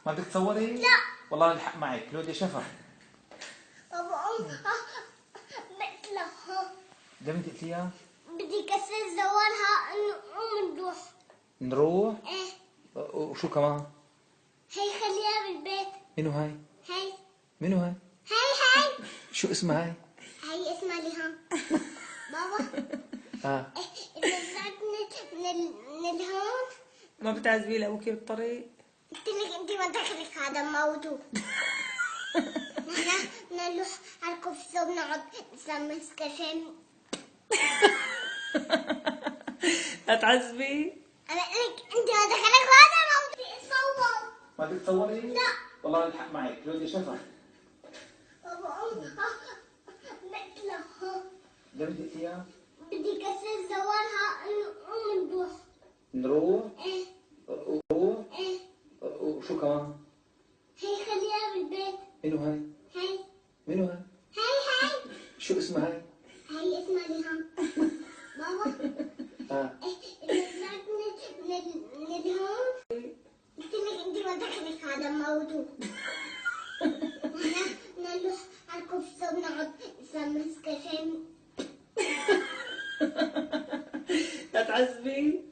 ما بدك تصوري؟ لا. والله الحق معك كلوديا شفا. بابا مثلها. ده انت قلتيها؟ بدي كسر زوارها نقوم نروح. نروح؟ ايه. وشو كمان؟ هي خليها بالبيت. منو هاي؟ هي. منو هاي؟ هي. شو اسمها هاي؟ هي اسمها ليهام. بابا. اه إذا طلعت من الهون ما بتعذبي لأبوك بالطريق؟ قلت لك أنت ما دخلك هذا موضوع. نحن نروح على الكوفسة ونقعد نسمي نسكافيه. لا تعذبي. أنا قلت لك أنت ما دخلك هذا موضوع. صور. ما بدك تصوري؟ لا. والله الحق معك كلوديا شفا. بابا مثلها. ده انت قلتيها؟ بدي كسر زوارها نقوم نروح. نروح؟ ايه. نروح؟ ايه. وشو كمان؟ هي خليها بالبيت. منو هاي؟ هي. منو هاي؟ هي. شو اسمها هاي؟ هي اسمها ليهام. بابا. اه إذا طلعت من الهون قلت لك أنت ما دخلك هذا الموضوع. نحن نروح على الكوفسة ونقعد نسمي نسكافيه. لا تعذبي.